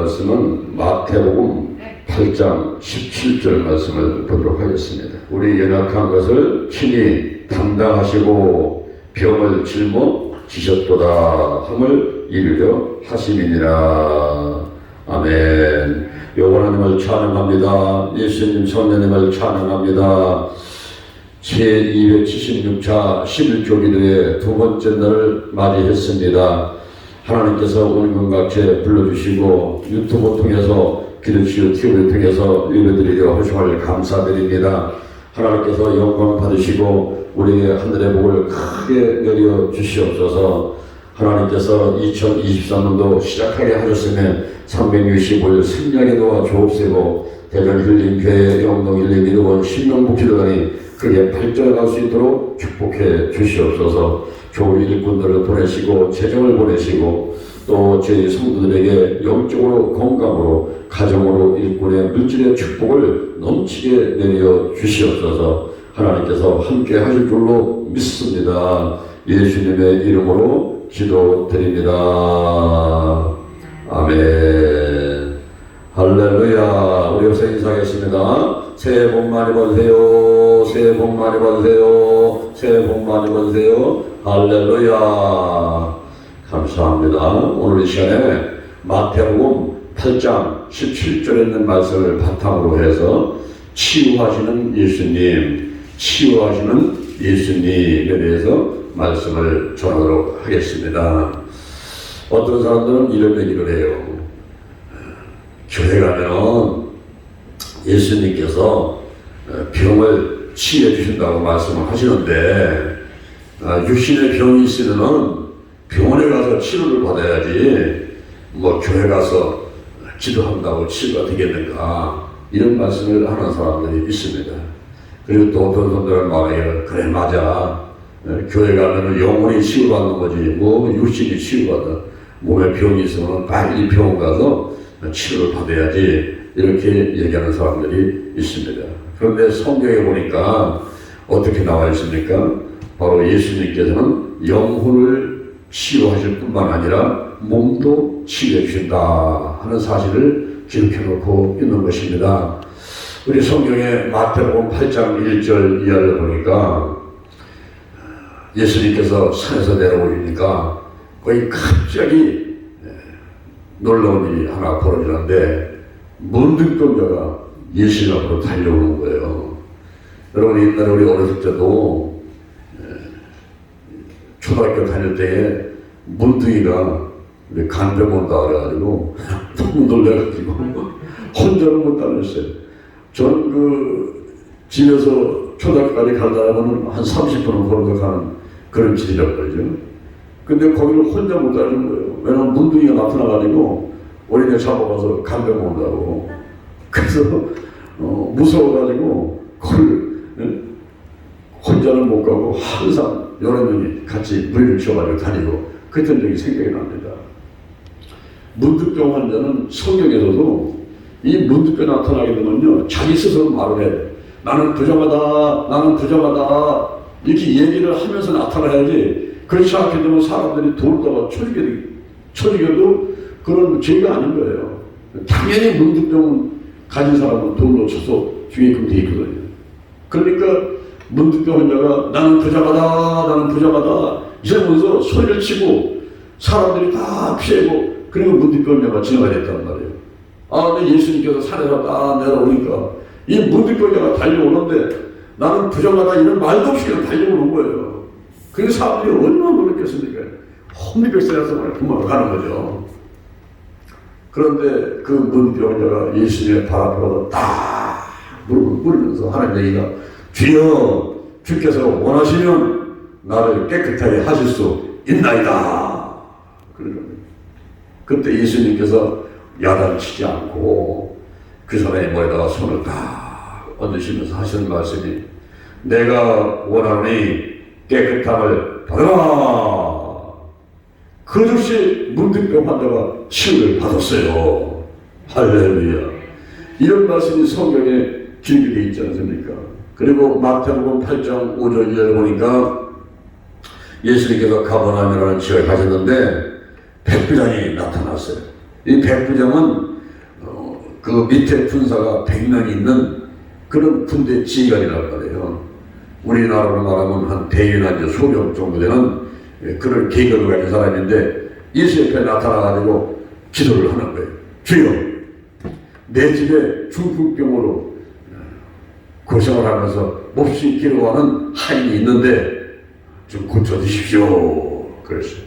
말씀은 마태복음 8장 17절 말씀을 보도록 하겠습니다. 우리 연약한 것을 친히 담당하시고 병을 짊어지셨도다 함을 이루려 하심이니라. 아멘. 여호와 하나님을 찬양합니다. 예수님 성령님을 찬양합니다. 제276차 11조 기도의 두 번째 날을 맞이했습니다. 하나님께서 온 건각제 불러주시고 유튜브 통해서 기도치유 TV를 통해서 예배드리려 하심을 감사드립니다. 하나님께서 영광을 받으시고 우리의 하늘의 복을 크게 내려 주시옵소서. 하나님께서 2023년도 시작하게 하셨으면 365일 승리하게 도와 주옵시고 대전 힐링교회 영동 힐링 이루원 신명복지단이 크게 발전할 수 있도록 축복해 주시옵소서. 좋은 일꾼들을 보내시고 재정을 보내시고 또 저희 성도들에게 영적으로 건강으로 가정으로 일꾼의 물질의 축복을 넘치게 내려 주시옵소서. 하나님께서 함께 하실 줄로 믿습니다. 예수님의 이름으로 기도드립니다. 아멘. 할렐루야. 우리 옆에 인사하겠습니다. 새해 복 많이 받으세요. 새해 복 많이 받으세요. 새해 복 많이 받으세요. 할렐루야. 감사합니다. 오늘 이 시간에 마태복음 8장 17절에 있는 말씀을 바탕으로 해서 치유하시는 예수님, 치유하시는 예수님에 대해서 말씀을 전하도록 하겠습니다. 어떤 사람들은 이런 얘기를 해요. 교회 가면 예수님께서 병을 치유해 주신다고 말씀을 하시는데 육신의 병이 있으면 병원에 가서 치료를 받아야지 뭐 교회 가서 기도한다고 치유가 되겠는가, 이런 말씀을 하는 사람들이 있습니다. 그리고 또 어떤 사람들은 말해요. 그래 맞아, 교회 가면 영혼이 치유받는 거지 뭐 육신이 치유받아, 몸에 병이 있으면 빨리 병원 가서 치료를 받아야지, 이렇게 얘기하는 사람들이 있습니다. 그런데 성경에 보니까 어떻게 나와 있습니까? 바로 예수님께서는 영혼을 치유하실 뿐만 아니라 몸도 치유해 주신다 하는 사실을 기록해 놓고 있는 것입니다. 우리 성경에 마태복음 8장 1절 이하를 보니까 예수님께서 산에서 내려오니까 거의 갑자기 놀라운 일이 하나 벌어지는데 문둥병자가 예수님 앞으로 달려오는 거예요. 여러분, 옛날에 우리 어렸을 때도 초등학교 다닐 때에 문둥이가 간병 온다 그래가지고 너무 놀래가지고 혼자는 못 다녔어요. 저는 그 집에서 초등학교까지 가려면 한 30분은 걸어서 가는 그런 길이란 말이죠. 근데 거기를 혼자 못 다니는 거예요. 왜냐면 문둥이가 나타나가지고 어린애 잡아가서 간병 온다고. 그래서 무서워가지고 혼자는 못 가고 항상 여러 명이 같이 무리를 지어가지고 다니고 그랬던 적이 생각이 납니다. 문득병 환자는 성경에서도 이 문득병 나타나게 되면요, 자기 스스로 말을 해. 나는 부정하다, 나는 부정하다, 이렇게 얘기를 하면서 나타나야지. 그렇지 않게 되면 사람들이 돌다가 쳐죽여도 그런 죄가 아닌 거예요. 당연히 문득병 가진 사람은 돌로 쳐서 죽이게끔 돼 있거든요. 그러니까 문득병 환자가 나는 부정하다, 나는 부정하다 이러면서 소리를 치고 사람들이 다 피하고, 그리고 문득병 환자가 지나가겠다는 말이에요. 근데 예수님께서 산에서 딱 내려오니까 이 문득병 환자가 달려오는데 나는 부정하다 이런 말도 없이 그냥 달려오는 거예요. 그래서 사람들이 얼마나 놀랐겠습니까? 혼미백산에서 도망을 가는 거죠. 그런데 그 문득병 환자가 예수님의 발 앞으로 딱 무릎을 꿇으면서 하는 얘기가, 주여, 주께서 원하시면 나를 깨끗하게 하실 수 있나이다. 그러는 거예요. 그때 예수님께서 야단치지 않고 그 사람의 머리에다가 손을 딱 얹으시면서 하시는 말씀이, 내가 원하니 깨끗함을 받아라. 그 즉시 문득병 환자가 치유를 받았어요. 할렐루야. 이런 말씀이 성경에 기록되어 있지 않습니까? 그리고 마태복음 8장 5절 이하를 보니까 예수님께서 가버나움이라는 지역에 가셨는데 백부장이 나타났어요. 이 백부장은 그 밑에 군사가 100명 있는 그런 군대 지휘관이란 말이에요. 우리나라로 말하면 한 대위나 이제 소령 정도 되는 그런 계급을 가진 사람인데 예수 옆에 나타나가지고 기도를 하는 거예요. 주여, 내 집에 중풍병으로 고생을 하면서 몹시 괴로워하는 하인이 있는데 좀 고쳐주십시오. 그랬어요.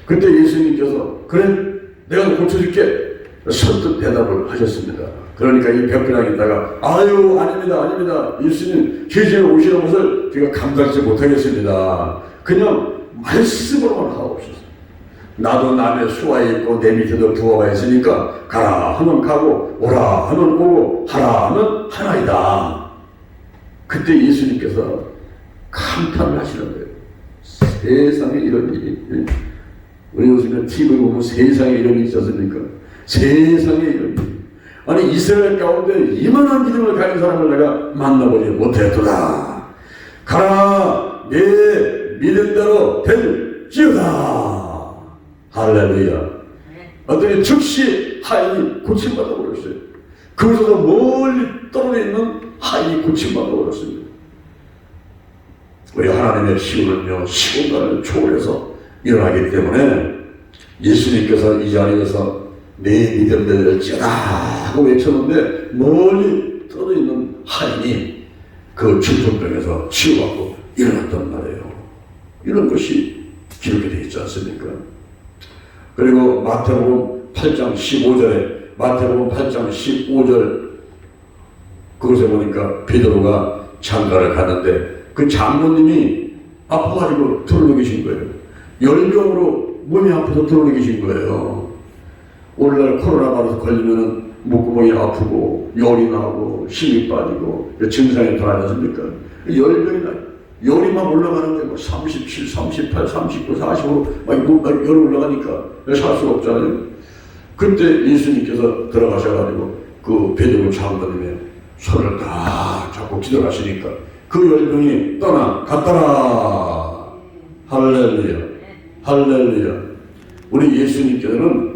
그때 예수님께서 그래, 내가 고쳐줄게. 선뜻 대답을 하셨습니다. 그러니까 이 벽변하게 있다가 아유, 아닙니다. 예수님 계집에 오시는 것을 제가 감당치 못하겠습니다. 그냥 말씀으로만 하옵소서. 나도 남의 수하에 있고 내 밑에도 부하가 있으니까 가라 하면 가고 오라 하면 오고 하라 하면 하나이다. 그때 예수님께서 감탄을 하시는 거예요. 세상에 이런 일이, 우리 요즘에 TV를 보면 세상에 이런 일이 있었습니까? 세상에 이런 일이. 아니 이스라엘 가운데 이만한 믿음을 가진 사람을 내가 만나보지 못했도다. 가라, 내 믿음대로 될지어다. 할렐루야. 어떤 즉시 하인이 고침받아 버렸어요. 그곳에서 멀리 떨어져 있는 하인이 고침받아 버렸습니다. 우리 하나님의 시온은요, 시공간을 초월해서 일어나기 때문에 예수님께서 이 자리에서 내 믿음대로 될지어다 하고 외쳤는데 멀리 떨어져 있는 하인이 그 중풍병에서 치유받고 일어났단 말이에요. 이런 것이 기록이 되어 있지 않습니까? 그리고 마태복음 8장 15절에 마태복음 8장 15절 그곳에 보니까 베드로가 장가를 갔는데 그 장모님이 아파가지고 들어오고 계신 거예요. 열병으로 몸이 아파서 들어오고 계신 거예요. 오늘날 코로나 바이러스 걸리면은 목구멍이 아프고 열이 나고 힘이 빠지고 증상이 나타나지 않습니까? 열병이 나요. 열이 막 올라가는 거예요. 37, 38, 39, 40으로 막 열이 올라가니까 살 수가 없잖아요. 그때 예수님께서 들어가셔가지고 그 베드로 장로님의 손을 딱 잡고 기도를 하시니까 그 열병이 떠나갔더라. 할렐루야. 할렐루야. 우리 예수님께서는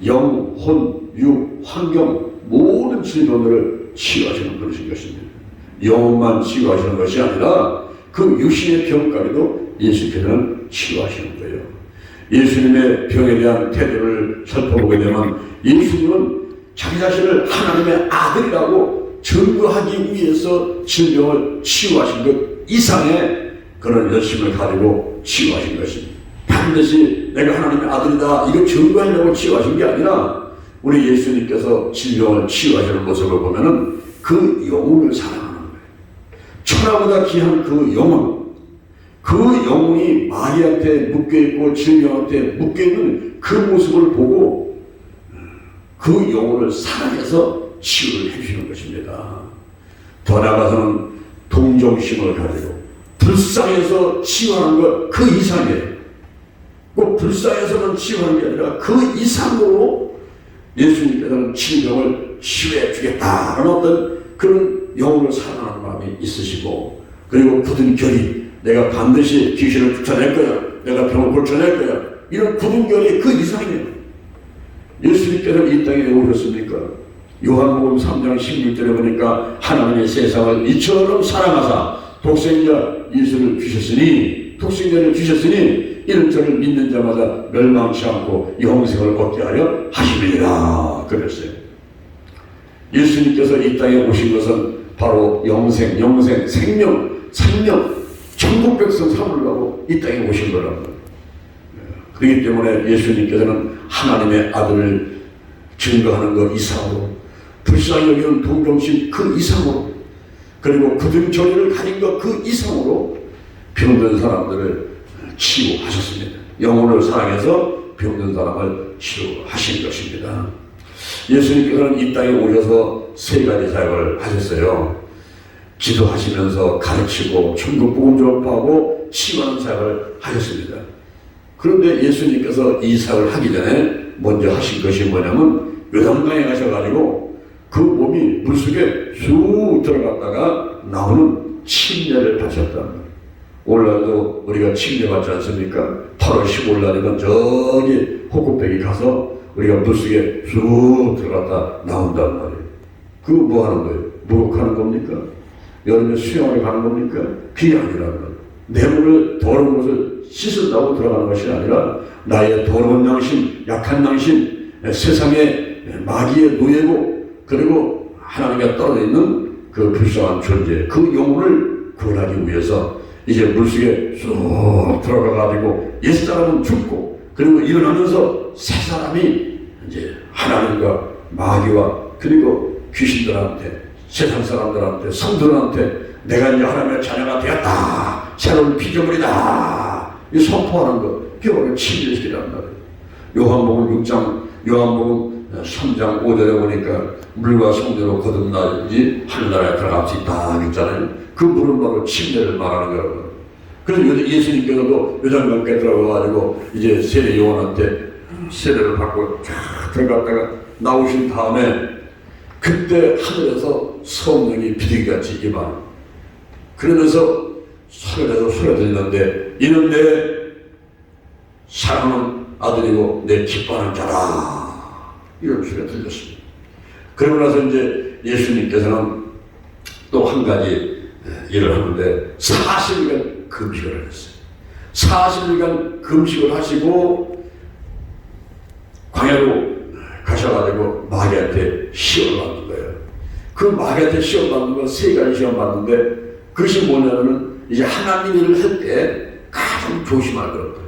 영, 혼, 육, 환경 모든 질병들을 치유하시는 분이신 것입니다. 영혼만 치유하시는 것이 아니라 그 육신의 병까지도 예수께서는 치유하시는 거예요. 예수님의 병에 대한 태도를 살펴보게 되면 예수님은 자기 자신을 하나님의 아들이라고 증거하기 위해서 질병을 치유하신 것 이상의 그런 열심을 가지고 치유하신 것입니다. 반드시 내가 하나님의 아들이다 이거 증거하려고 치유하신 게 아니라 우리 예수님께서 질병을 치유하시는 모습을 보면은 그 영혼을 사랑하는 거예요. 천하보다 귀한 그 영혼이 마귀한테 묶여있고 질병한테 묶여있는 그 모습을 보고 그 영혼을 사랑해서 치유를 해주시는 것입니다. 더 나아가서는 동정심을 가지고 불쌍해서 치유하는 것 그 이상이에요. 꼭 불쌍해서는 치유하는 게 아니라 그 이상으로 예수님께서는 질병을 치유해 주겠다라는 어떤 그런 영혼을 사랑하는 마음이 있으시고, 그리고 굳은 결의, 내가 반드시 귀신을 쫓아낼 거야, 내가 병을 고쳐낼 거야, 이런 굳은 결의 그 이상이에요. 예수님께서는 이 땅에 왜 오셨습니까? 요한복음 3장 16절에 보니까 하나님의 세상을 이처럼 사랑하사 독생자 예수를 주셨으니 이는 저를 믿는 자마다 멸망치 않고 영생을 얻게 하려 하심이니라 그랬어요. 예수님께서 이 땅에 오신 것은 바로 영생, 생명, 천국 백성 삼으려고 이 땅에 오신 거랍니다. 그렇기 때문에 예수님께서는 하나님의 아들을 증거하는 것 이상으로, 불쌍히 여기는 동정심 그 이상으로, 그리고 굳은 결의를 가진 것 그 이상으로 병든 사람들을 치유하셨습니다. 영혼을 사랑해서 병든 사람을 치유하신 것입니다. 예수님께서는 이 땅에 오셔서 세 가지 사역을 하셨어요. 기도하시면서 가르치고 천국 복음 전파하고 치유하는 사역을 하셨습니다. 그런데 예수님께서 이 사역을 하기 전에 먼저 하신 것이 뭐냐면 요단강에 가셔가지고 그 몸이 물속에 쑥 들어갔다가 나오는 침례를 받으셨다. 오늘날도 우리가 침례 받지 않습니까? 8월 15일 날이면 저기 호쿠백이 가서 우리가 물속에 쑥 들어갔다 나온단 말이에요. 그거 뭐 하는 거예요? 목욕하는 겁니까? 여름에 수영을 가는 겁니까? 그게 아니란 말이에요. 내 몸을 더러운 것을 씻은다고 들어가는 것이 아니라 나의 더러운 양심, 약한 양심, 세상의 마귀의 노예고, 그리고 하나님께 떨어져 있는 그 불쌍한 존재, 그 영혼을 구원하기 위해서 이제 물속에 쑥 들어가가지고 옛사람은 죽고, 그리고 일어나면서 새 사람이 이제 하나님과 마귀와 그리고 귀신들한테, 세상 사람들한테, 성들한테 내가 이제 하나님의 자녀가 되었다, 새로운 피조물이다, 이 선포하는 거, 그게 바로 침례식이란 말이에요. 요한복음 3장 5절에 보니까 물과 성령으로 거듭나지 하늘나라에 들어갈 수 있다 했잖아요. 그 물은 바로 침례를 말하는 거라고. 그래서 예수님께서도 요단강가에 들어가가지고 이제 세례 요한한테 세례를 받고 쫙 들어갔다가 나오신 다음에 그때 하늘에서 성령이 비둘기같이 임하는, 그러면서 하늘에서 소리가 들리는데 이는 내 사랑하는 아들이고 내 기뻐하는 자라, 이런 소리가 들렸습니다. 그러고 나서 이제 예수님께서는 또 한 가지 일을 하는데 40일간 금식을 했어요. 40일간 금식을 하시고 광야로 가셔가지고 마귀한테 시험을 받는 거예요. 그 마귀한테 시험 받는 건 세 가지 시험 받는데, 그것이 뭐냐면은 이제 하나님 일을 할 때 가장 조심할 것들,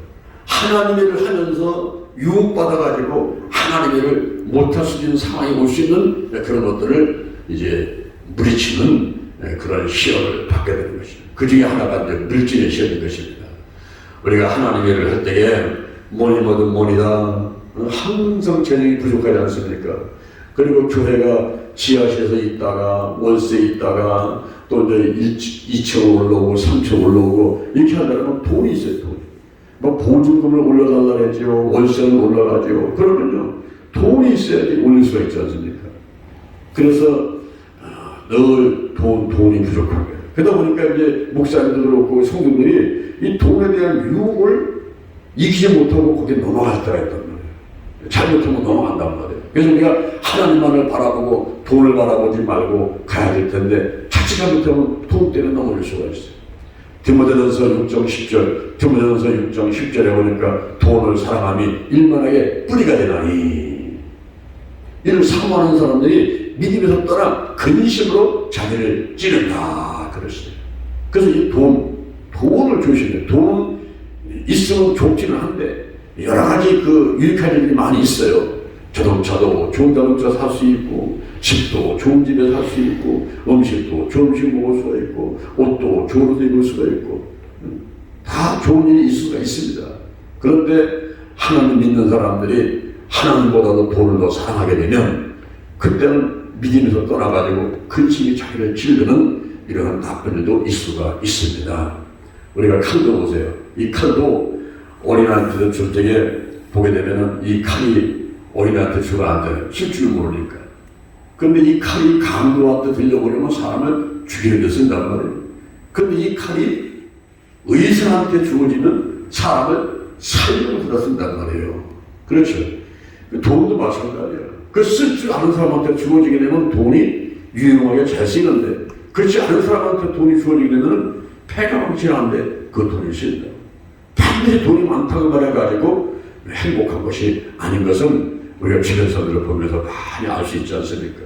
하나님 일을 하면서 유혹받아가지고 하나님 일을 못할 수 있는 상황이 올 수 있는 그런 것들을 이제 물리치는 그런 시험을 받게 되는 것입니다. 그 중에 하나가 이제 물질의 시험인 것입니다. 우리가 하나님 일을 할 때에 뭐니 뭐든 뭐니다 항상 재능이 부족하지 않습니까? 그리고 교회가 지하실에서 있다가 월세에 있다가 또 이제 2층 올라오고 3층 올라오고 이렇게 하려면 돈이 있어요. 돈이. 뭐 보증금을 올려달라 했죠. 월세는 올라가죠. 그러면요 돈이 있어야지 올릴 수가 있지 않습니까? 그래서 늘 돈이 부족한 거예요. 그러다 보니까 이제 목사님들도 그렇고 성도들이 이 돈에 대한 유혹을 이기지 못하고 거기에 넘어갈 때가 있단 말이에요. 잘못하면 넘어간단 말이에요. 그래서 우리가 하나님만을 바라보고 돈을 바라보지 말고 가야 될 텐데 자칫 잘못하면 돈 때문에 넘어질 수가 있어요. 디모데전서 6장 10절, 디모데전서 6장 10절에 보니까 돈을 사랑함이 일만하게 뿌리가 되나니, 이를 사모하는 사람들이 믿음에서 떠나 근심으로 자기를 찌른다 그랬어요. 그래서 이 돈을 조심해요. 돈은 있으면 좋기는 한데 여러 가지 그 유익한 일이 많이 있어요. 자동차도 좋은 자동차 살 수 있고, 집도 좋은 집에 살 수 있고, 음식도 좋은 음식 먹을 수가 있고, 옷도 좋은 옷 입을 수가 있고, 다 좋은 일이 있을 수가 있습니다. 그런데 하나님 믿는 사람들이 하나님보다도 돈을 더 사랑하게 되면 그때는 믿음에서 떠나가지고 근심이 자기를 찔르는 이러한 나쁜 일도 있을 수가 있습니다. 우리가 칼도 보세요. 이 칼도 어린아이한테 줄 때에 보게 되면은 이 칼이 어린아이한테 주면 안 돼요. 쓸 줄 모르니까. 그런데 이 칼이 강도한테 들려버리면 사람을 죽이는 데 쓴단 말이에요. 그런데 이 칼이 의사한테 주어지면 사람을 살리는 데다 쓴단 말이에요. 그렇죠. 돈도 마찬가지예요. 그 쓸 줄 아는 사람한테 주어지게 되면 돈이 유용하게 잘 쓰이는데, 그렇지 않은 사람한테 돈이 주어지게 되면 폐가 망신하는데 그 돈이 쓰인다. 반드시 돈이 많다고 말해가지고 행복한 것이 아닌 것은 우리가 주변 사람들을 보면서 많이 알 수 있지 않습니까?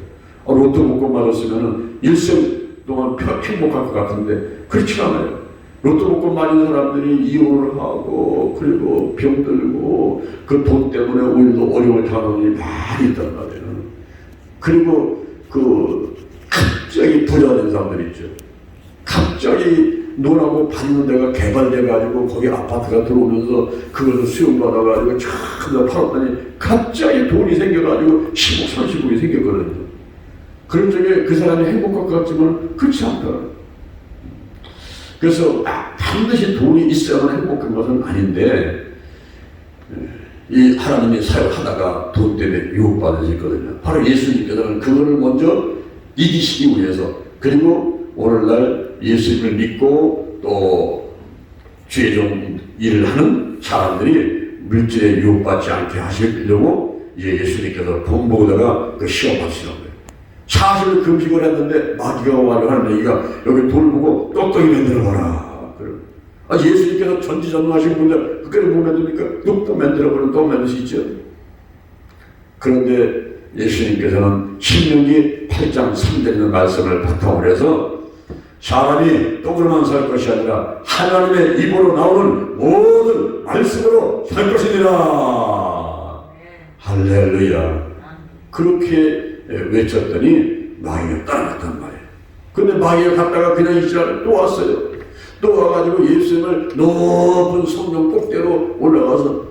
로또 복권 맞았으면 일생 동안 행복할 것 같은데 그렇지 않아요. 로또 복권 맞은 사람들이 이혼을 하고 그리고 병들고 그 돈 때문에 오히려 어려움을 당하는 일이 많이 있단 말이에요. 그리고 그 갑자기 부자 된 사람들 있죠. 갑자기 노라고 받는 데가 개발돼가지고 거기 아파트가 들어오면서 그것을 수용받아가지고 참 팔았더니 갑자기 돈이 생겨가지고 10억 30억이 생겼거든요. 그런 적에 그 사람이 행복할 것 같지만 그렇지 않다. 그래서 반드시 돈이 있어야만 행복한 것은 아닌데, 이 하나님이 사역하다가 돈 때문에 유혹받으셨거든요. 바로 예수님께서는 그거를 먼저 이기시기 위해서, 그리고 오늘날 예수님을 믿고 또 주의 종 일을 하는 사람들이 물질에 유혹받지 않게 하시려고 이제 예수님께서 본보다가 그 시험 받으시는 거예요. 40일 금식을 했는데 마귀가 와가지고 하는 얘기가 여기 돌 보고 똑똑히 만들어봐라. 예수님께서 전지전능하신 분인데 그렇게 못 만듭니까? 뚝뚝 만들어보면 또 만들 수 있죠. 그런데 예수님께서는 신명기 8장 3절에 있는 말씀을 바탕으로 해서 사람이 떡으로만 살 것이 아니라 하나님의 입으로 나오는 모든 말씀으로 살 것이니라. 할렐루야. 그렇게 외쳤더니 마귀가 따라갔단 말이에요. 근데 마귀가 갔다가 그냥 이스라엘 또 왔어요. 또 와가지고 예수님을 높은 성령 꼭대로 올라가서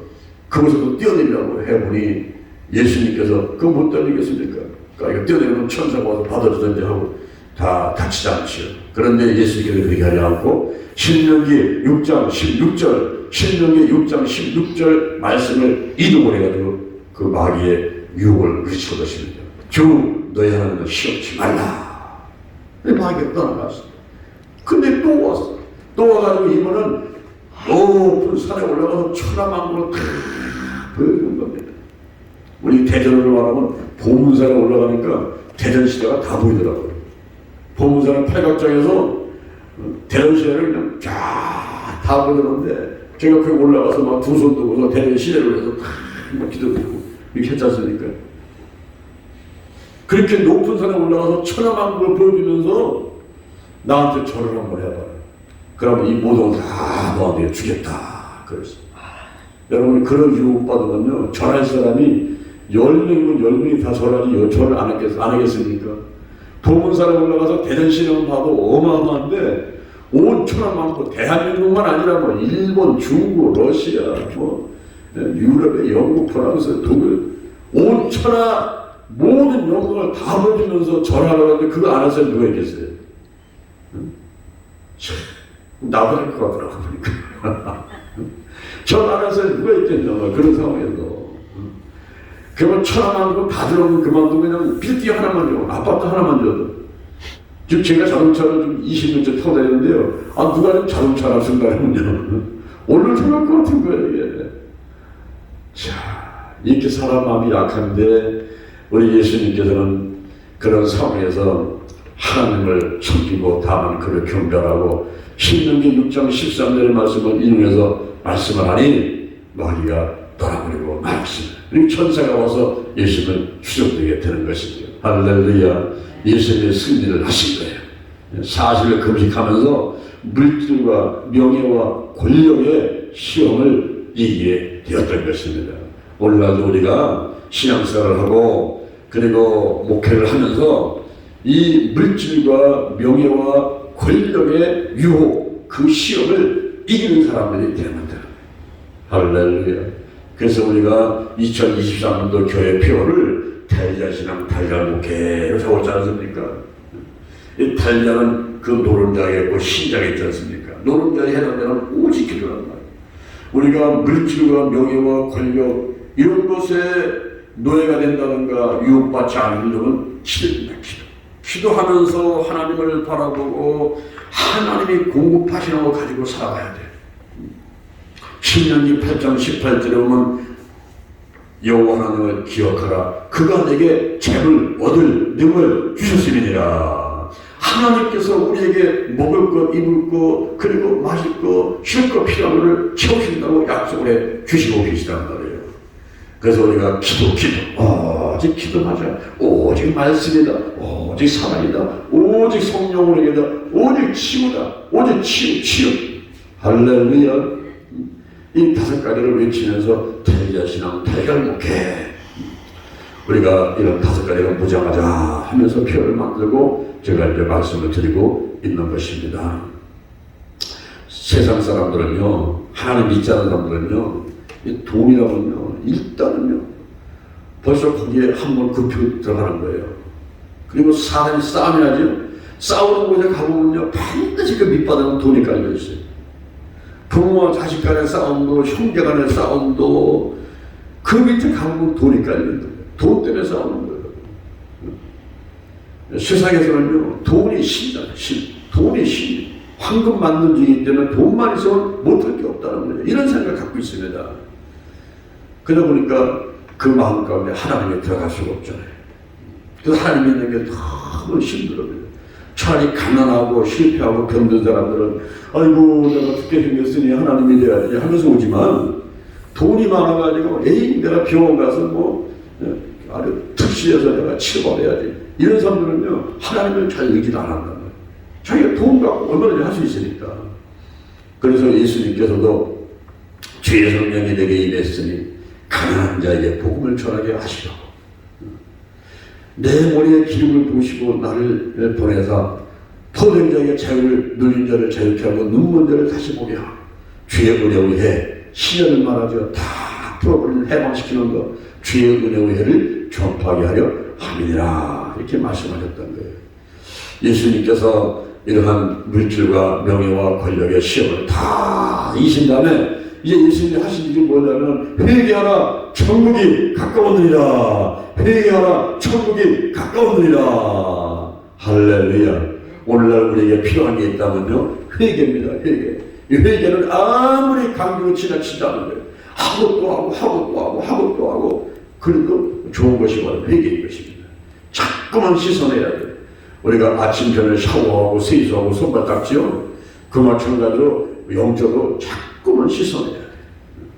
그곳에서 뛰어내리라고 해보니 예수님께서 그거 못 던지겠습니까? 그러니까 뛰어내리면 천사가 와서 받아주든지 하고 다 다치지 않지요. 그런데 예수님께서 그렇게 하지 않고 신명기 6장 16절 신명기 6장 16절 말씀을 이동을 해가지고 그 마귀의 유혹을 그치고 것입니다. 주 너희 하나님을 시험치 말라. 마귀가 떠나갔어. 근데 또 왔어. 또 와가지고 이번은 높은 산에 올라가서 천하만국을 다 보여주는 겁니다. 우리 대전으로 말하면 보문산에 올라가니까 대전시대가 다 보이더라고요. 보문산은 팔각정에서 대전시대를 그냥 다 보이는데 제가 거기 올라가서 막 두 손 들고서 대전시대를 해서 막 기도드리고 이렇게 했지 않습니까? 그렇게 높은 산에 올라가서 천하만국을 보여주면서 나한테 절을 한번 해봐요. 그러면 이 모든 걸 다 너한테 주겠다. 그랬어. 여러분, 그런 유혹받으면요, 절할 사람이 10명이면 10명이 다 절하지, 절을 안 하겠습니까? 보문산에 올라가서 대전시내만 봐도 어마어마한데, 온 천하만국, 대한민국만 아니라 뭐, 일본, 중국, 러시아, 뭐, 유럽의 영국, 프랑스, 독일, 온 천하 모든 영광을 다 보여주면서 절하라고 하는데, 그거 안 할 사람이 누가 있겠어요? 나도 할 것 같더라고 보니까. 절 안 할 사람이 누가 있겠냐, 그런 상황에서. 그러면 천하만국 다 들어오면 그만두고 그냥 빌딩 하나만 줘, 아파트 하나만 줘도. 지금 제가 자동차를 좀 20년째 타고 다니는데요. 누가 좀 자동차를 쓴다면요. 오늘 생각할 것 같은 거예요, 이게. 자, 이렇게 사람 마음이 약한데, 우리 예수님께서는 그런 상황에서 하나님을 섬기고 다만 그를 경배하고 신명기 6장 13절의 말씀을 인용해서 말씀을 하니 마귀가 떠나버리고 말았습니다. 그리고 천사가 와서 예수님을 추적되게 되는 것이죠. 할렐루야. 예수님의 승리를 하신 거예요. 40일 금식하면서 물질과 명예와 권력의 시험을 이기게 되었던 것입니다. 오늘날도 우리가 신앙생활을 하고 그리고 목회를 하면서 이 물질과 명예와 권력의 유혹, 그 시험을 이기는 사람들이 되면 됩니다. 할렐루야. 그래서 우리가 2023년도 교회 표를 달자신앙 달자목회로 적었지 않습니까? 이 달자는 그 노른자겠고 신자가 있지 않습니까? 노른자에 해당되는 오직 기도란 말이에요. 우리가 물질과 명예와 권력 이런 것에 노예가 된다든가 유혹받지 않으려면 기도입니다. 기도하면서 하나님을 바라보고 하나님이 공급하시는 거 가지고 살아가야 돼. 신명기 8장 18절에 보면 여호와 하나님을 기억하라. 그가 내게 재물 얻을 능을 주셨음이니라. 하나님께서 우리에게 먹을 것, 입을 것, 그리고 마실 것, 쉴 것 필요한 것을 채우신다고 약속을 해 주시고 계시단 말이에요. 그래서 우리가 오직 기도하자. 오직 말씀이다. 오직 사랑이다. 오직 성령으로 얘기다. 오직 치유다. 오직 치유. 할렐루야. 이 5가지를 외치면서 달자신앙 달갈목회. 우리가 이런 5가지가 무장하자 하면서 표를 만들고 제가 이제 말씀을 드리고 있는 것입니다. 세상 사람들은요, 하나님 믿지 않는 사람들은요, 이 돈이라면요, 일단은요, 벌써 거기에 한번 급히 들어가는 거예요. 그리고 사람이 싸움해야죠. 싸우는 곳에 가보면요, 반드시 그 밑바닥은 돈이 깔려있어요. 부모와 자식 간의 싸움도, 형제 간의 싸움도, 그 밑에 가보면 돈이 깔려있는 거예요. 돈 때문에 싸우는 거예요. 세상에서는요, 돈이 신이다. 돈이 신. 황금 만능주의이기 때문에 돈만 있으면 못할 게 없다는 거예요. 이런 생각을 갖고 있습니다. 그러다 보니까 그 마음 가운데 하나님이 들어갈 수가 없잖아요. 그래서 하나님 믿는 게 너무 힘들어요. 차라리 가난하고 실패하고 병든 사람들은 아이고 내가 죽게 생겼으니 하나님이 돼야지 하면서 오지만, 돈이 많아가지고 에이 내가 병원 가서 뭐 아주 특시해서 내가 치료받아야지 이런 사람들은요 하나님을 잘 의지도 안 한단 말이에요. 자기가 돈 갖고 얼마든지 할 수 있으니까. 그래서 예수님께서도 주의 성령이 내게 임했으니 가난한 자에게 복음을 전하게 하시라고, 내 머리에 기름을 부으시고 나를 보내사 토된 자에게 자유를, 눌린 자를 자유케 하고 눈먼 자를 다시 보게 하고 주의 은혜의 해 시련을 말하죠. 다 풀어버리는, 해방시키는 것, 주의 은혜의 해를 전파하게 하려 함이니라 이렇게 말씀하셨던 거예요. 예수님께서 이러한 물질과 명예와 권력의 시험을 다 이기신 다음에 이제 예수님이 하신 일이 뭐냐면 회개하라 천국이 가까웠느니라, 회개하라 천국이 가까웠느니라. 할렐루야. 오늘날 우리에게 필요한 게 있다면요 회개입니다. 회개. 이 회개는 아무리 강조로 지나치다는 거예요. 하고 또 하고 하고 또 하고 하고 또 하고, 그래도 좋은 것이 바로 회개인 것입니다. 자꾸만 씻어내야 돼요. 우리가 아침 전에 샤워하고 세수하고 손발 닦지요. 그 마찬가지로 영적으로 자꾸만 씻어내야 돼요.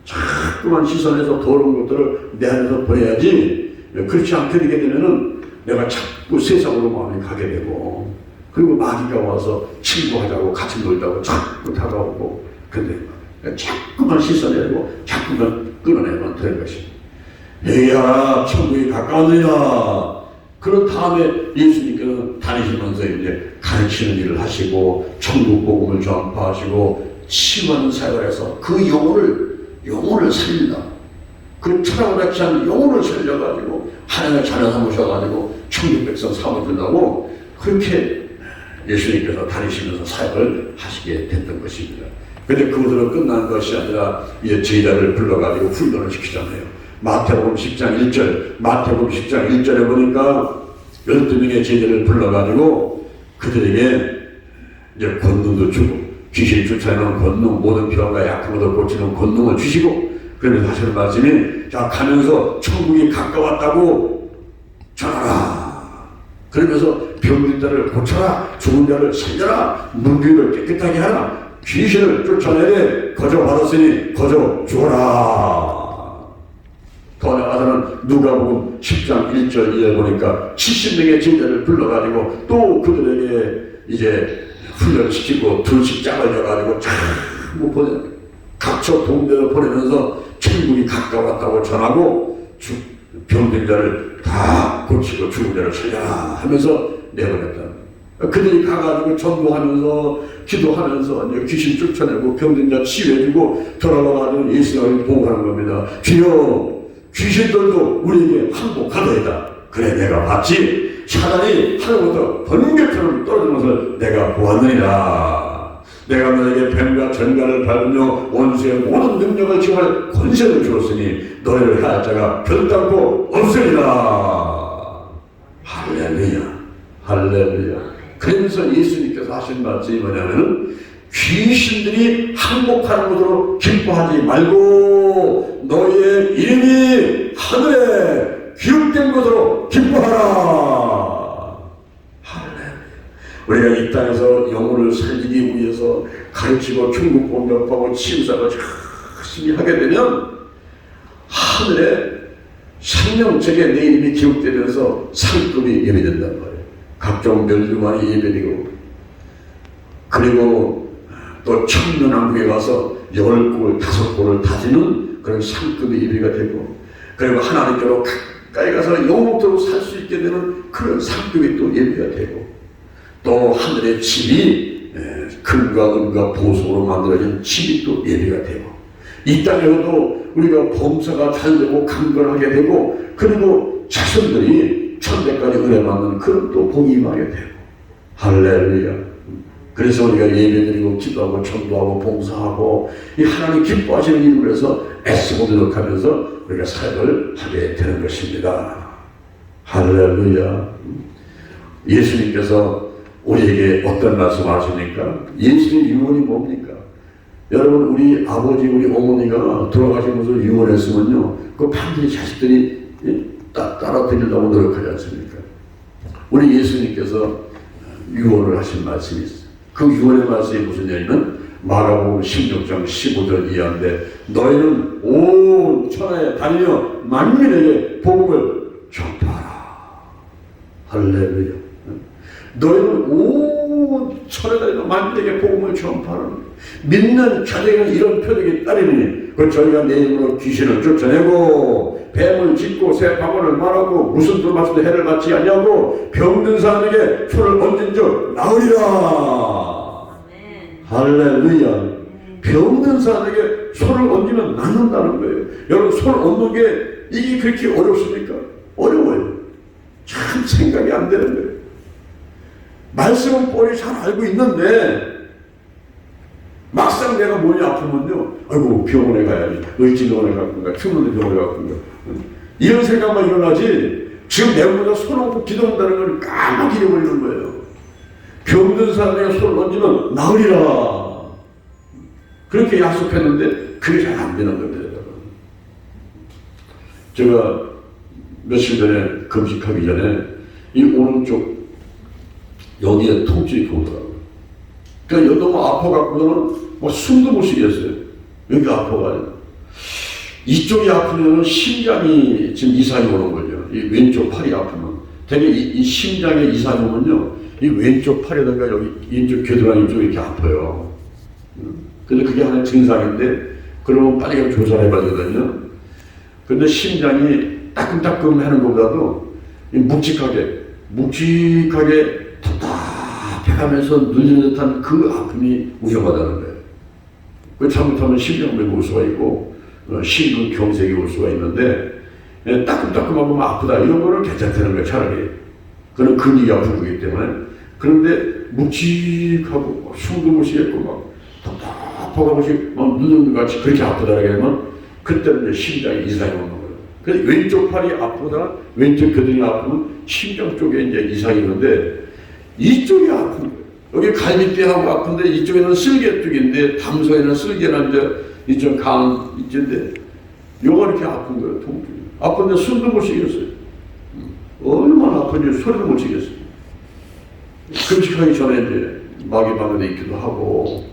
자꾸만 씻어내서 더러운 것들을 내 안에서 버려야지. 그렇지 않게 되게 되면은 내가 자꾸 세상으로 마음이 가게 되고, 그리고 마귀가 와서 친구하자고 같이 놀자고 자꾸 다가오고, 근데 자꾸만 씻어내고 자꾸만 끊어내면 되는 것입니다. 회개하라 천국이 가까웠느냐. 그런 다음에 예수님께서는 다니시면서 이제 가르치는 일을 하시고 천국 복음을 전파하시고 치유하는 사역을 해서 그 영혼을 살린다. 그 철학을 취한 영혼을 살려가지고 하나님의 자녀 삼으셔가지고 천국 백성 삼아준다고 그렇게 예수님께서 다니시면서 사역을 하시게 됐던 것입니다. 그런데 그것으로 끝난 것이 아니라 이제 제자를 불러가지고 훈련을 시키잖아요. 마태복음 10장 1절, 마태복음 10장 1절에 보니까 12명의 제자를 불러가지고 그들에게 이제 권능도 주고, 귀신 쫓아내는 권능, 모든 병과 약한 것을 고치는 권능을 주시고, 그러면서 하시는 말씀이 자 가면서 천국이 가까웠다고 전하라. 그러면서 병든 자를 고쳐라, 죽은 자를 살려라, 문둥이를 깨끗하게 하라, 귀신을 쫓아내되 거저 받았으니 거저 주어라. 더 나아가서는 누가복음 10장 1절 2절 보니까 70명의 제자를 불러가지고 또 그들에게 이제 훈련시키고 둘씩 짝을 져가지고 전부 보내, 각처 동네로 보내면서 천국이 가까웠다고 전하고 병든 자를 다 고치고 죽은 자를 살려라 하면서 내보냈다. 그들이 가가지고 전도하면서 기도하면서 이제 귀신 쫓아내고 병든 자 치유해주고 돌아와가지고 예수님을 보고하는 겁니다. 주여, 귀신들도 우리에게 항복하더이다. 그래 내가 봤지. 사단이 하늘부터 번개처럼 떨어지는 것을 내가 보았느니라. 내가 너에게 뱀과 전갈을 밟으며 원수의 모든 능력을 취할 권세를 주었으니 너희를 해할 자가 결단코 없으리라. 할렐루야, 할렐루야. 그러면서 예수님께서 하신 말씀이 뭐냐면 귀신들이 항복하는 것으로 기뻐하지 말고 너희의 이름이 하늘에 기록된 것으로 기뻐하라. 할렐루야. 우리가 이 땅에서 영혼을 살리기 위해서 가르치고 천국 공격하고 치유사를 열심히 하게 되면 하늘에 생명책에 내 이름이 기록되면서 상급이 예배된단 말이에요. 각종 멸류관이 예배되고, 그리고 또 천년왕국에 가서 10골 5골을 다지는 그런 상급의 예배가 되고, 그리고 하나님께로 가까이 가서 영원토록 살 수 있게 되는 그런 상급이 또 예배가 되고, 또 하늘의 집이 금과 은과 보석으로 만들어진 집이 또 예배가 되고, 이 땅에서도 우리가 범사가 잘 되고 강건하게 되고, 그리고 자손들이 천대까지 은혜 받는 그런 또 복이 임하게 되고. 할렐루야. 그래서 우리가 예배드리고 기도하고 전도하고 봉사하고 이 하나님 기뻐하시는 일을 위해서 애쓰고 노력하면서 우리가 사역을 하게 되는 것입니다. 할렐루야. 예수님께서 우리에게 어떤 말씀을 하십니까? 예수의 유언이 뭡니까? 여러분, 우리 아버지 우리 어머니가 돌아가시면서 유언했으면요 그 반드시 자식들이 따라 드리려고 노력하지 않습니까? 우리 예수님께서 유언을 하신 말씀이 있어요. 그 유언의 말씀이 무슨 얘기는 마가복음 16장 15절 이하인데 너희는 온 천하에 다니며 만민에게 복음을 전파하라. 할렐루야. 너희는 온 천하에 다니며 만민에게 복음을 전파하라. 믿는 자들에게 이런 표적이 따르니 그 저희가 내 이름으로 귀신을 쫓아내고 뱀을 짚고 새 방언을 말하고 무슨 두루마술도 해를 받지 아니하고 병든 사람에게 손을 얹은 적 나으리라. 할렐루야. 병든 사람에게 손을 얹으면 낫는다는 거예요. 여러분, 손을 얹는 게 이게 그렇게 어렵습니까? 어려워요. 참 생각이 안 되는 거예요. 말씀은 뻔히 잘 알고 있는데 막상 내가 몸이 아프면요, 아이고 병원에 가야지, 의진병원에 갈 건가, 충무대 병원에 갈 건가, 이런 생각만 일어나지 지금 내 몸에다 손 얹고 기도한다는 걸 까맣게 잊어버리는 거예요. 병든 사람에게 손을 얹으면 나으리라. 그렇게 약속했는데 그게 잘 안 되는 겁니다. 제가 며칠 전에 금식하기 전에 이 오른쪽 여기에 통증이 오더라고요. 그러니까 너무 아파갖고는 뭐 숨도 못 쉬겠어요. 여기가 아파가지고. 이쪽이 아프면 심장이 지금 이상이 오는 거죠. 이 왼쪽 팔이 아프면. 되게 이 심장에 이상이 오면요, 이 왼쪽 팔이라든가 여기 왼쪽 겨드랑이 쪽이 이렇게 아파요. 근데 그게 하나의 증상인데, 그러면 빨리 가서 조사를 해봐야 되거든요. 근데 심장이 따끔따끔 하는 것보다도 묵직하게 답답해가면서 눌리는 듯한 그 아픔이 위험하다는 거예요. 그 잘못하면 심장병이 올 수가 있고, 심근경색이 올 수가 있는데, 따끔따끔하면 아프다 이런 거는 괜찮다는 거예요. 차라리 그는 근육이 아픈 거기 때문에. 그런데 묵직하고 숨도 못 쉬겠고 막 답답하고 막 누는 것 같이 그렇게 아프다라고 하면 그때는 이제 심장이 이상이 오는 거예요. 그래서 왼쪽 팔이 아프거나 왼쪽 겨드랑이 아프면 심장 쪽에 이제 이상이 있는데 이쪽이 아픈 거예요. 여기 갈비뼈하고 아픈데 이쪽에는 쓸개 쪽인데 담소에는 쓸개나 이제 이쪽 간 이쪽인데 요가 이렇게 아픈 거예요. 통증이. 아픈데 숨도 못 쉬겠어요. 얼마나 아픈지 소리도 못 쉬겠어요. 금식하기 전에 이제 마귀 방언에 있기도 하고,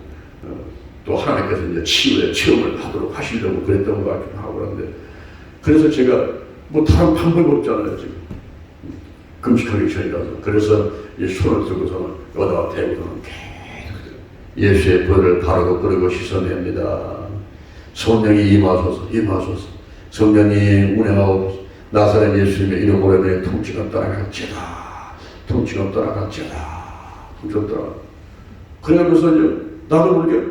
또 하나님께서 이제 치유의 체험을 하도록 하시려고 그랬던 것 같기도 하고 그런데, 그래서 제가 뭐 다른 방법이 없잖아요, 지금. 금식하기 전이라서. 그래서 이 손을 들고서는 여기다가 대고서는 계속 예수의 벌을 바르고 끓이고 씻어냅니다. 성령이 임하소서. 성령이 운행하옵소서. 나사렛 예수님의 이름으로 내 통치가 떠나갈지어다. 통치가 떠나갈지어다. 통치가 떠나. 그러면서 이제 나도 모르게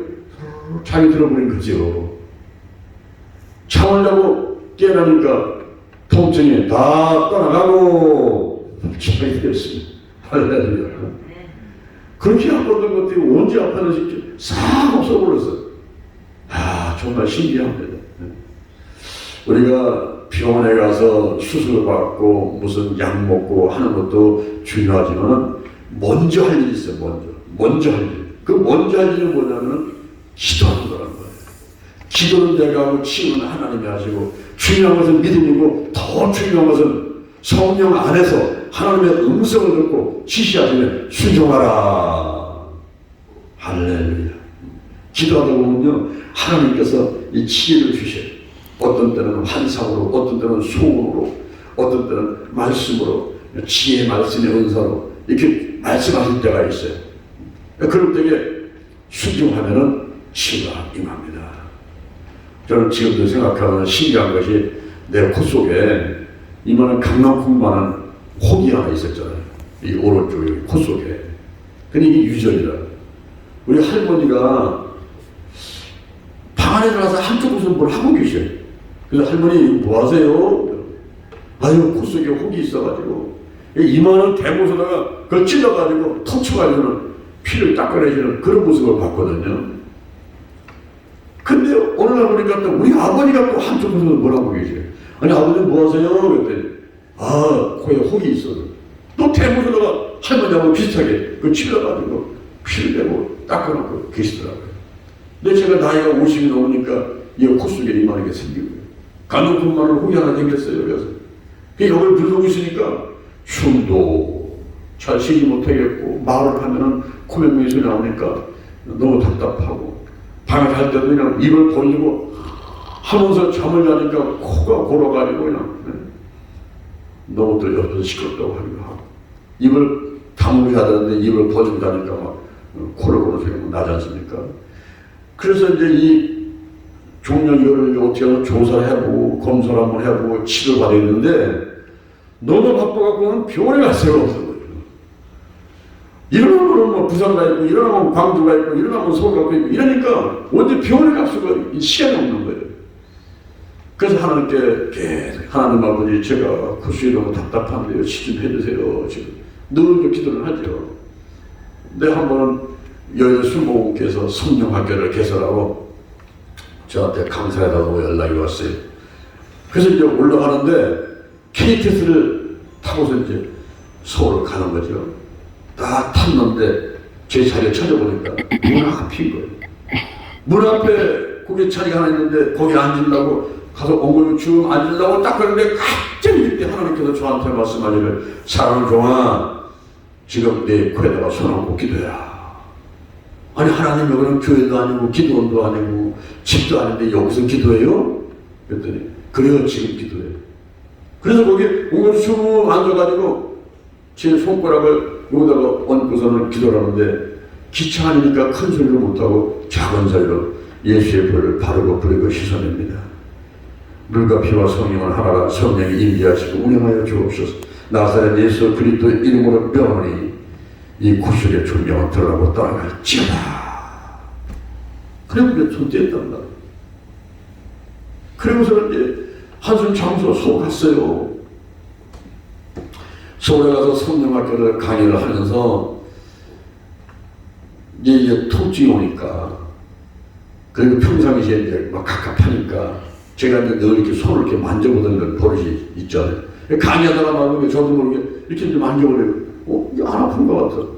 자기 들어버린 거죠. 참으려고 깨어나니까 통증이 다 떠나가고 기분이 됐습니다. 할렐루야. 그렇게 아팠던 것들이 언제 아팠는지 싹 없어버렸어요. 정말 신기합니다. 우리가 병원에 가서 수술을 받고 무슨 약 먹고 하는 것도 중요하지만 먼저 할 일이 있어요. 먼저 할 일. 그 먼저 할 일은 뭐냐면 기도하는 거라는 거예요. 기도는 내가 하고 치유는 하나님이 하시고, 중요한 것은 믿음이고 더 중요한 것은 성령 안에서 하나님의 음성을 듣고 지시하시면 순종하라. 할렐루야. 기도하다 보면요, 하나님께서 이 치유를 주셔요. 어떤 때는 환상으로, 어떤 때는 소원으로, 어떤 때는 말씀으로, 지혜의 말씀의 은사로 이렇게 말씀하실 때가 있어요. 그럴 때에 순종하면은 치유가 임합니다. 저는 지금도 생각하면 신기한 것이 내 코 속에 이만한 강낭콩만한 혹이 하나 있었잖아요. 이 오른쪽에 코 속에. 근데 이게 유전이라. 우리 할머니가 방 안에 들어가서 한쪽에서 뭘 하고 계셔요. 그래서 할머니 뭐 하세요? 아유, 코 속에 혹이 있어가지고 이만한 대못에다가 그걸 찔러가지고 터쳐가지고는 피를 닦아내시는 그런 모습을 봤거든요. 근데 어느 날 보니까 또 우리 아버지가 또 한쪽에서 뭘 하고 계세요. 아니, 아버님 뭐 하세요? 그랬더니 코에 혹이 있어서 또 대못에다가 할머니하고 비슷하게 그 찔러가지고 피를 내고 닦아놓고 계시더라고요. 근데 제가 나이가 50이 넘으니까 이 코 속에 이만하게 생기고요. 간혹뿐만으로 혹이 하나 생겼어요. 그래서 여기 들고 있으니까 숨도 잘 쉬지 못하겠고, 말을 하면은 코맹맹이 소리 나오니까 너무 답답하고, 밤에 잘 때도 그냥 입을 벌리고 하면서 잠을 자니까 코가 골아가지고 그냥 너무 또 옆에서 시끄럽다고 하기도 하고, 입을 다물고 자는데 입을 벌리고 자니까 막 코를 고는 소리가 나지 않습니까? 그래서 이제 이 종양이를 어떻게 해서 조사를 해보고 검사를 한번 해보고 치료를 받아야 되는데, 너무 바빠갖고는 병원에 갈 새가 없는 거예요. 일어나면 뭐 부산 가 있고, 일어나면 광주 가 있고, 일어나면 서울 가 있고, 이러니까 언제 병원에 갈 수가 시간이 없는 거예요. 그래서 하나님께 계속, 하나님 아버지, 제가 구수에 너무 답답한데요, 치 좀 해주세요. 지금 늘 기도를 하죠. 근데 한 번은 여의 순복음께서 성령학교를 개설하고 저한테 강사해달라고 연락이 왔어요. 그래서 이제 올라가는데 KTX를 타고서 이제 서울을 가는 거죠. 딱 탔는데 제 자리에 찾아보니까 문 앞인 거예요. 문 앞에 거기 자리가 하나 있는데 거기 앉으려고 가서 엉덩이 쭉 앉으려고 딱 그러는데 갑자기 이때 하나님께서 저한테 말씀하시길, 사랑하는 종아, 지금 내 코에다가 손 얹고 기도해라. 아니, 하나님 여기는 교회도 아니고 기도원도 아니고 집도 아닌데 여기서 기도해요? 그랬더니 그래요, 지금 기도해. 그래서 거기 엉덩이 쭉 앉아가지고 제 손가락을 여기다가 얹고서는 기도를 하는데, 기차 안이니까 큰 소리를 못하고 작은 소리로 예수의 불을 바르고 부르고 씻어냅니다. 물과 피와 성령을 하나라 성령이 임재하시고 운행하여 주옵소서. 나사렛 예수 그리스도 이름으로 명하니 이 구실의 존경을 드러나고 떠나갈지어다. 그리고 이제 손 뗐단 말이에요. 그러고서 이제 한숨 장소 서울 갔어요. 서울에 가서 성령학교를 강의를 하면서 이제 통증이 오니까, 그리고 평상시에 이제 막 갑갑하니까 제가 이제 늘 이렇게 손을 이렇게 만져보던 걸 버릇이 있잖아요. 강의하다가 막 저도 모르게 이렇게 이제 만져보려고, 이게 안 아픈 것 같아.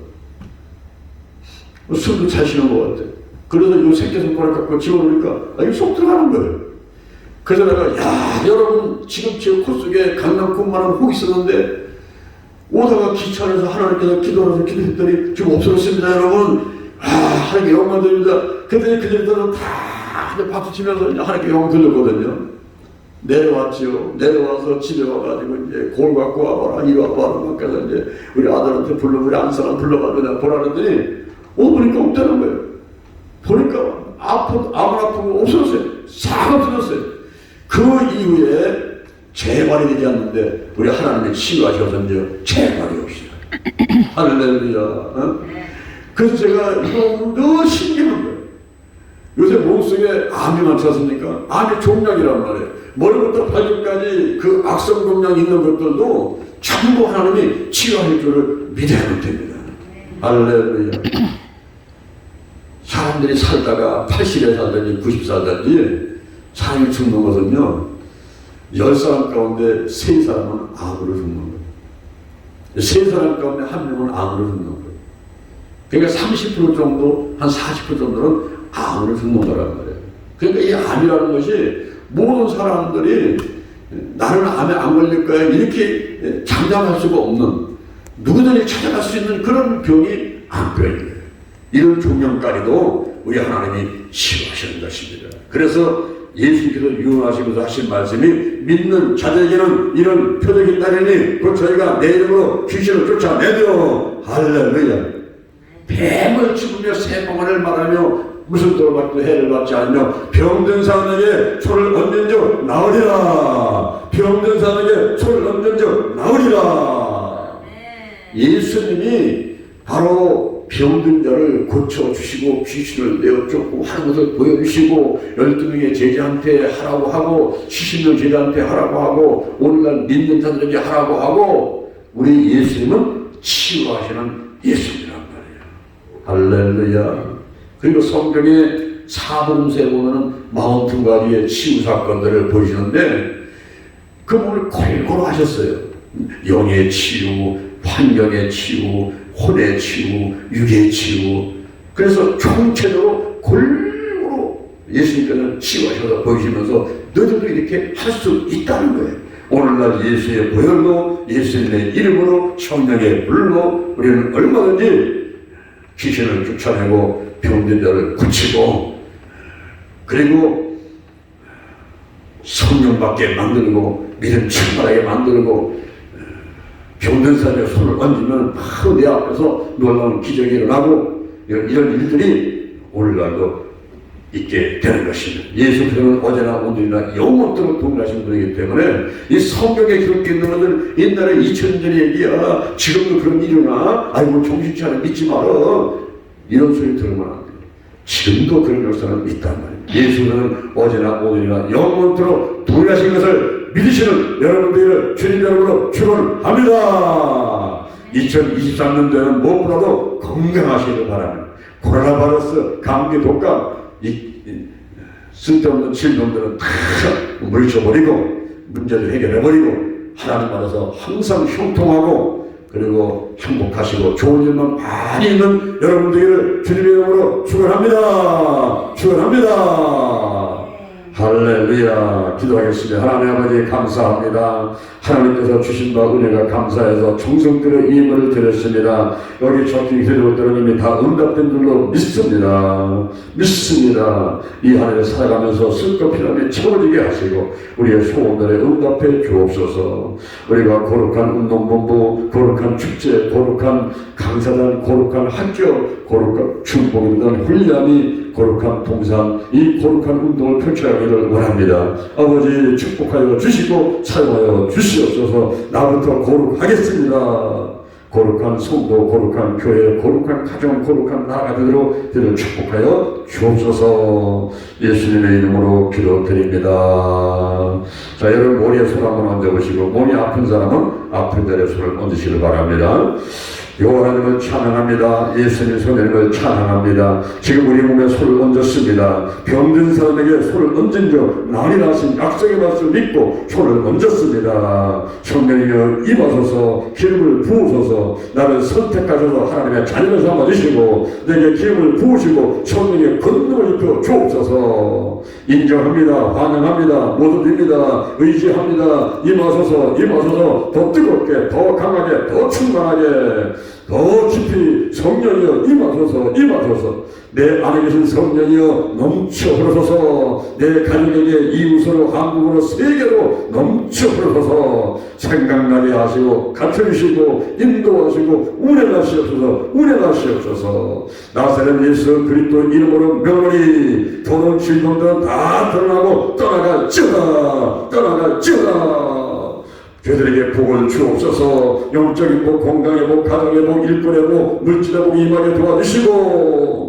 숨도 잘 쉬는 것 같아. 그래서 이 새끼손가락 갖고 집어넣으니까 이게 쏙 들어가는 거예요. 그래서 내가, 야, 여러분, 지금 제 코 속에 강남꾼만한 혹이 있었는데, 오다가 기차 안에서 하나님께서 기도하면서 기도했더니 지금 없어졌습니다, 여러분. 하나님께 영광 드립니다. 그랬더니 그들은 다 박수 치면서 하나님께 영광 돌렸거든요. 내려왔죠. 내려와서 집에 와가지고 이제 골 갖고 와봐라, 이리 와봐라. 막 그래서 이제 우리 아들한테 우리 안사람 불러가지고 내가 보라 그랬더니, 보니까 없다는 거예요. 보니까 아무나 아픈 거 없어졌어요. 싹 없어졌어요. 그 이후에 재발이 되지 않는데 우리 하나님이 치유하셔서 이제 재발이 없어요. 할렐루야. 어? 그래서 제가 이거 너무 신기한 거예요. 요새 몸속에 암이 많지 않습니까? 암이 종약이란 말이에요. 머리부터 발끝까지 그 악성 종약 있는 것들도 전부 하나님이 치유할 줄을 믿어야 됩니다. 할렐루야. 사람들이 살다가 80에 살든지 90 살든지 사람이 죽는 것은요, 10사람 가운데 3사람은 암으로 죽는 거예요. 3사람 가운데 1명은 암으로 죽는 거예요. 그러니까 30% 정도, 한 40% 정도는 암으로 죽는 거란 말이에요. 그러니까 이 암이라는 것이 모든 사람들이 나는 암에 안 걸릴 거야 이렇게 장담할 수가 없는, 누구든지 찾아갈 수 있는 그런 병이 암병이에요. 이런 종양까지도 우리 하나님이 치유하시는 것입니다. 그래서 예수께서 유언하시면서 하신 말씀이, 믿는 자들에게는 이런 표적이 따르니 곧 저희가 내 이름으로 귀신을 쫓아내며, 할렐루야, 뱀을 죽으며 새봉을 말하며 무슨 돌을 받고 해를 받지 않으며 병든 사람에게 손을 얹은 적 나으리라. 병든 사람에게 손을 얹은 적 나으리라. 예수님이 바로 병든 자를 고쳐주시고 귀신을 내어 쫓고 하는 것을 보여주시고, 12명의 제자한테 하라고 하고 70명 제자한테 하라고 하고 오늘날 믿는 자들에게 하라고 하고, 우리 예수님은 치유하시는 예수님이란 말이에요. 할렐루야. 그리고 성경에 사복음서에 보면은 42가지의 치유 사건들을 보시는데 그 부분을 골고루 하셨어요. 영의 치유, 환경의 치유, 혼의 치유, 육의 치유. 그래서 총체적으로 골고루 예수님께서는 치유하셔서 보이시면서 너희들도 이렇게 할 수 있다는 거예요. 오늘날 예수의 보혈로 예수님의 이름으로 성령의 불로 우리는 얼마든지 귀신을 쫓아내고 병든 자를 고치고 그리고 성령 받게 만들고 믿음 충만하게 만들고 병든 사람의 손을 얹으면 바로 내 앞에서 놀라운 기적이 일어나고 이런 일들이 오늘날도 있게 되는 것입니다. 예수 그리스도는 어제나 오늘이나 영원토록 동일하신 분이기 때문에 이 성경에 기록되어 있는 것들 옛날에 2000년 전의 얘기야 지금도 그런 일이 일어나 아이고 정신치 않아 믿지 마라 이런 소리 들으면 안 돼요. 지금도 그런 역사는 있단 말이에요. 예수는 어제나 오늘이나 영원토록 동일하신 것을 믿으시는 여러분들을 주님 여러분으로 축원합니다. 2023년도에는 무엇보다도 건강하시길 바랍니다. 코로나 바이러스, 감기, 독감 쓸데없는 질병들은 다 물리쳐버리고 문제를 해결해버리고 하나님 안에서 항상 형통하고 그리고 행복하시고 좋은 일만 많이 있는 여러분들을 주님의 이름으로 축원합니다. 축원합니다. 할렐루야. 기도하겠습니다. 하나님 아버지 감사합니다. 하나님께서 주신 바 은혜가 감사해서 정성들의 예물을 드렸습니다. 여기 적힌 기도들은 이미 다 응답된 줄로 믿습니다. 믿습니다. 이 한 해 살아가면서 쓸것 필요함이 채워지게 하시고 우리의 소원들의 응답해 주옵소서. 우리가 거룩한 운동본부, 거룩한 축제, 거룩한 강사단, 거룩한 학교, 거룩한 중복이든 훈련이 거룩한 동산, 이 거룩한 운동을 펼쳐가기를 원합니다. 아버지 축복하여 주시고 사용하여 주시옵소서. 나부터 거룩하겠습니다. 거룩한 성도, 거룩한 교회, 거룩한 가정, 거룩한 나라가 되도록 저를 축복하여 주옵소서. 예수님의 이름으로 기도드립니다. 자, 여러분 머리에 손 한번 얹어보시고 몸이 아픈 사람은 아픈 자리에 손을 얹으시길 바랍니다. 여호와 하나님을 찬양합니다. 예수님 성령님을 찬양합니다. 지금 우리 몸에 손을 얹었습니다. 병든 사람에게 손을 얹은 적 나리라 하신 약속의 말씀을 믿고 손을 얹었습니다. 성령이여 임하소서 기름을 부으소서 나를 선택하셔서 하나님의 자녀를 삼아주시고 내게 기름을 부으시고 성령의 권능을 입혀 주옵소서. 인정합니다. 환영합니다. 모두 됩니다. 의지합니다. 임하소서 임하소서 더 뜨겁게 더 강하게 더 충만하게 더 깊이 성령이여 임하소서 임하소서. 내 안에 계신 성령이여 넘쳐 흐르소서. 내 가족에게 이웃으로 한국으로 세계로 넘쳐 흐르소서. 생각나게 하시고 갖춰주시고 인도하시고 운행하시옵소서. 운행하시옵소서. 나사렛 예수 그리스도 이름으로 명하니 더러운 질병들은 다 드러나고 떠나갈지어다 떠나갈지어다. 저들에게 복을 주옵소서. 영적인 복, 건강의 복, 가정의 복, 일꾼의 복, 물질의 복 임하게 도와주시고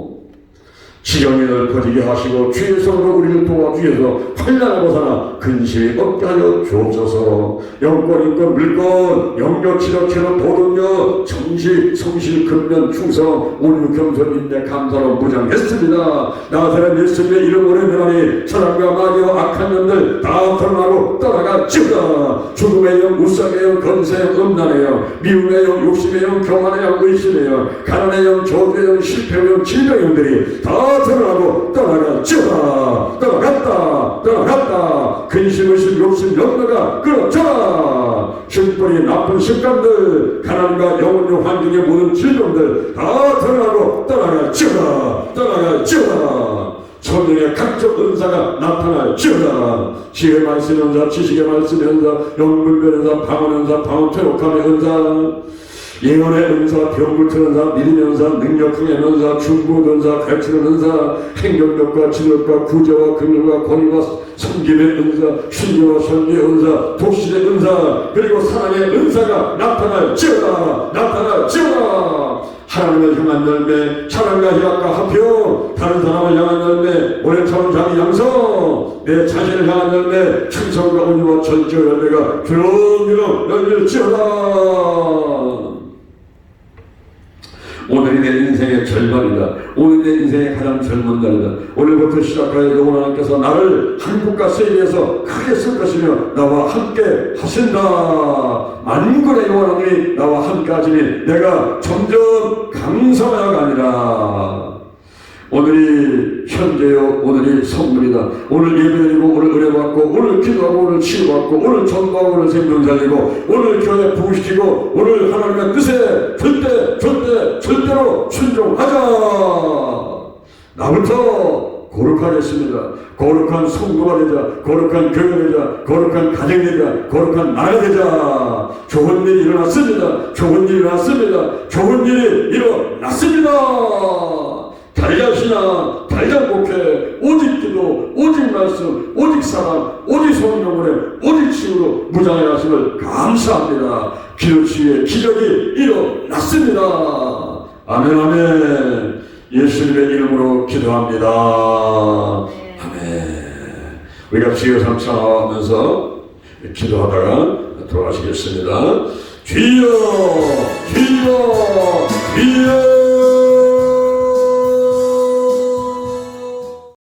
지경이 넓어지게 하시고 주의 손으로 우리를 도와주셔서 환난하고 사나 근심이 없게 하여 주옵소서. 영권, 인권, 물권, 영력, 치력, 체력, 도덕력, 정식, 성실, 근면, 충성, 온유, 겸손, 인내, 감사로 무장했습니다. 나사렛 예수님의 이름으로 명하니 사랑과 마귀와 악한 년들 다 드러나고 떠나갈지어다. 죽음의 영, 우상의 영, 건세의 영, 음란의 영, 미움의 영, 욕심의 영, 교만의 영, 의심의 영, 가난의 영, 저주의 영, 실패의 영, 질병의 영들이 다 드러나고 떠나갈지어다. 떠나갔다 떠나갔다. 근심, 의심, 욕심, 염려가 끊어져라. 실뿌리 나쁜 습관들, 가난과 영혼의 환경의 모든 질병들 다 드러나고 떠나갈지어다. 떠나갈지어다. 성령의 각종 은사가 나타날지어다. 지혜의 말씀 은사, 지식의 말씀 은사, 영문별 은사, 방언 은사, 방언 퇴역함의 은사, 예언의 은사, 병고치는 은사, 믿음의 은사, 능력의 은사, 중보의 은사, 가르치는 은사, 행동력과 지력과 구제와 긍휼과 권위와 섬김의 은사, 신뢰와 선리의 은사, 독실의 은사, 그리고 사랑의 은사가 나타날지어다. 나타날지어다. 하나님을 향한 열매, 사랑과 희락과 화평, 다른 사람을 향한 열매, 오래처럼 자기 양성, 내 자신을 향한 열매, 충성과 온유와 절제의 열매가 주렁주렁 열릴지어다. 오늘이 내 인생의 절반이다. 오늘 내 인생의 가장 젊은 날이다. 오늘부터 시작하여 여호와 하나님께서 나를 한국과 세계에서 크게 쓸 것이며 나와 함께 하신다. 만군의 여호와 하나님이 나와 함께 하시니 내가 점점 강성하여가 아니라 오늘이 현재요 오늘이 선물이다. 오늘 예배드리고 오늘 은혜받고 오늘 기도하고 오늘 치유받고 오늘 전도하고 오늘 생명 살리고 오늘 교회 부으시키고 오늘 하나님의 뜻에 절대로 순종하자. 나부터 거룩하겠습니다. 거룩한 성도가 되자. 거룩한 교회가 되자. 거룩한 가정이 되자. 거룩한 나라가 되자. 좋은 일이 일어났습니다. 좋은 일이 일어났습니다. 좋은 일이 일어났습니다. 달려시나 달장복해 오직 기도 오직 말씀 오직 사랑 오직 성령으로 오직 치유로 무장해 하심을 감사합니다. 기도치유의 기적이 일어났습니다. 아멘 아멘. 예수님의 이름으로 기도합니다. 아멘. 우리가 주여 삼창하면서 기도하다가 돌아가시겠습니다. 주여 주여 주여